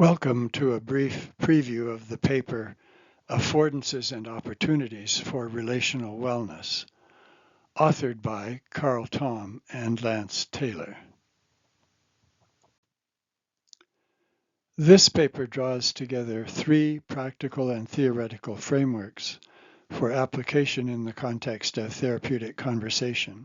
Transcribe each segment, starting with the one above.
Welcome to a brief preview of the paper Affordances and Opportunities for Relational Wellness, authored by Karl Tomm and Lance Taylor. This paper draws together three practical and theoretical frameworks for application in the context of therapeutic conversation.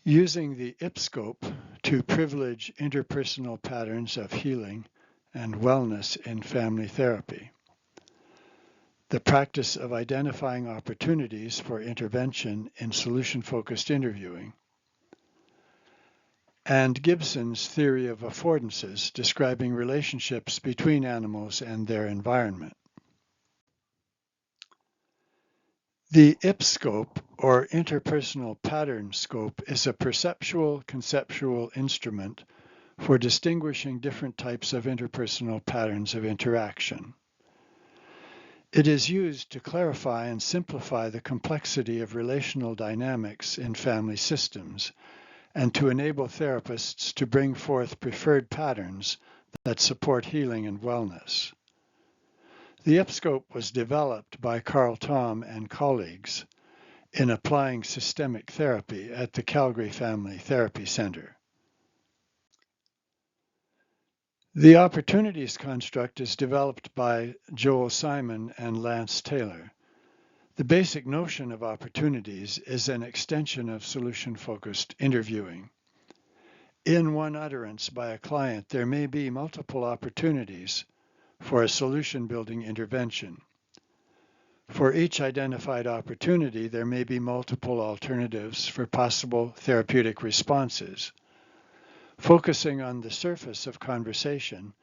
Using the IPScope to privilege interpersonal patterns of healing and wellness in family therapy. The practice of identifying opportunities for intervention in solution-focused interviewing. And Gibson's theory of affordances, describing relationships between animals and their environment. The IPScope, or interpersonal pattern scope, is a perceptual conceptual instrument for distinguishing different types of interpersonal patterns of interaction. It is used to clarify and simplify the complexity of relational dynamics in family systems and to enable therapists to bring forth preferred patterns that support healing and wellness. The IPScope was developed by Karl Tomm and colleagues in applying systemic therapy at the Calgary Family Therapy Center. The opportunities construct is developed by Joel Simon and Lance Taylor. The basic notion of opportunities is an extension of solution-focused interviewing. In one utterance by a client, there may be multiple opportunities for a solution-building intervention. For each identified opportunity, there may be multiple alternatives for possible therapeutic responses. Focusing on the surface of conversation,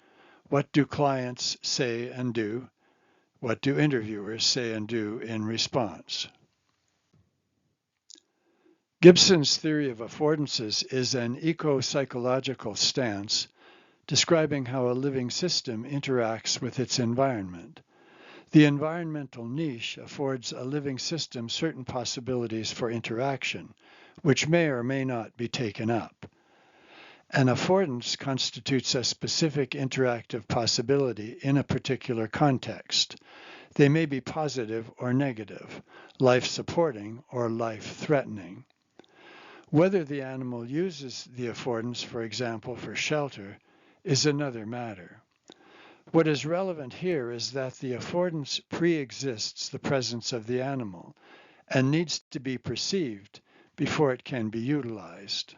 what do clients say and do? What do interviewers say and do in response? Gibson's theory of affordances is an eco-psychological stance describing how a living system interacts with its environment. The environmental niche affords a living system certain possibilities for interaction, which may or may not be taken up. An affordance constitutes a specific interactive possibility in a particular context. They may be positive or negative, life-supporting or life-threatening. Whether the animal uses the affordance, for example, for shelter, is another matter. What is relevant here is that the affordance pre-exists the presence of the animal and needs to be perceived before it can be utilized.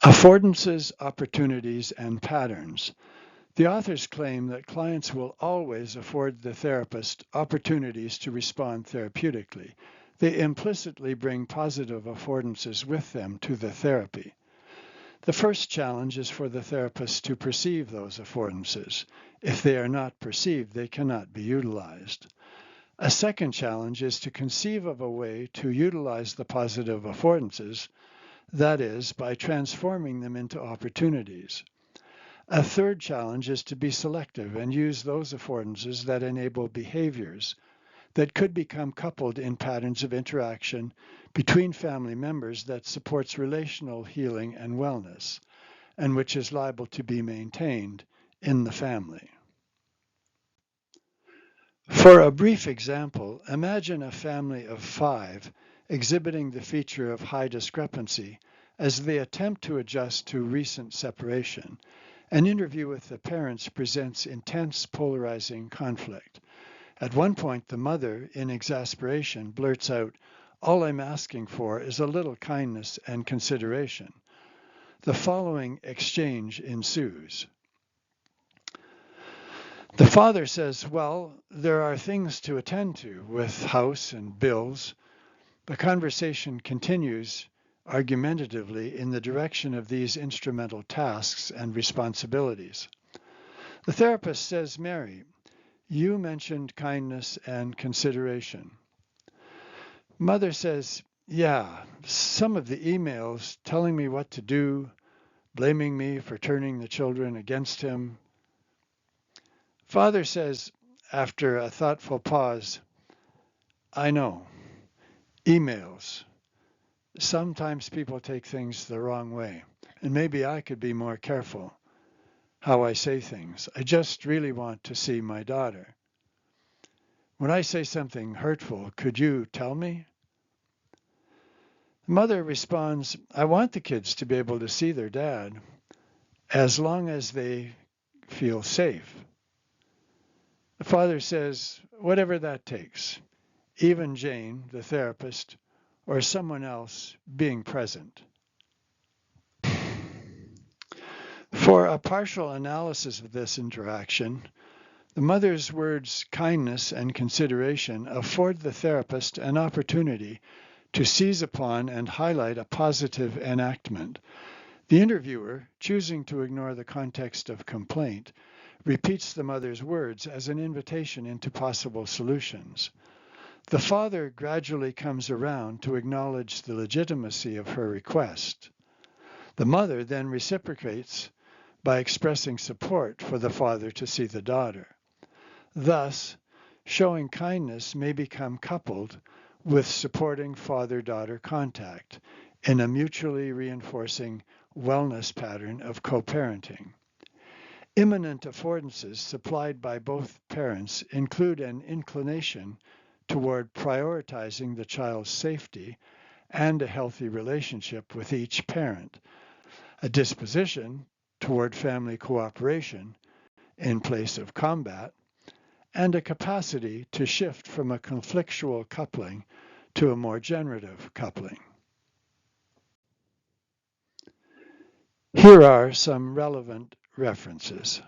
Affordances, opportunities, and patterns. The authors claim that clients will always afford the therapist opportunities to respond therapeutically. They implicitly bring positive affordances with them to the therapy. The first challenge is for the therapist to perceive those affordances. If they are not perceived, they cannot be utilized. A second challenge is to conceive of a way to utilize the positive affordances, that is, by transforming them into opportunities. A third challenge is to be selective and use those affordances that enable behaviors that could become coupled in patterns of interaction between family members that supports relational healing and wellness, and which is liable to be maintained in the family. For a brief example, imagine a family of 5 exhibiting the feature of high discrepancy as they attempt to adjust to recent separation. An interview with the parents presents intense polarizing conflict. At one point, the mother, in exasperation, blurts out, "All I'm asking for is a little kindness and consideration." The following exchange ensues. The father says, "Well, there are things to attend to with house and bills." The conversation continues argumentatively in the direction of these instrumental tasks and responsibilities. The therapist says, "Mary, you mentioned kindness and consideration." Mother says, "Yeah, some of the emails telling me what to do, blaming me for turning the children against him." Father says, after a thoughtful pause, "I know, emails. Sometimes people take things the wrong way, and maybe I could be more careful how I say things. I just really want to see my daughter. When I say something hurtful, could you tell me? The mother responds, I want the kids to be able to see their dad as long as they feel safe. The father says, whatever that takes, even Jane, the therapist, or someone else being present. For a partial analysis of this interaction, the mother's words kindness and consideration afford the therapist an opportunity to seize upon and highlight a positive enactment. The interviewer, choosing to ignore the context of complaint, repeats the mother's words as an invitation into possible solutions. The father gradually comes around to acknowledge the legitimacy of her request. The mother then reciprocates by expressing support for the father to see the daughter. Thus, showing kindness may become coupled with supporting father-daughter contact in a mutually reinforcing wellness pattern of co-parenting. Imminent affordances supplied by both parents include an inclination toward prioritizing the child's safety and a healthy relationship with each parent, a disposition toward family cooperation in place of combat, and a capacity to shift from a conflictual coupling to a more generative coupling. Here are some relevant references.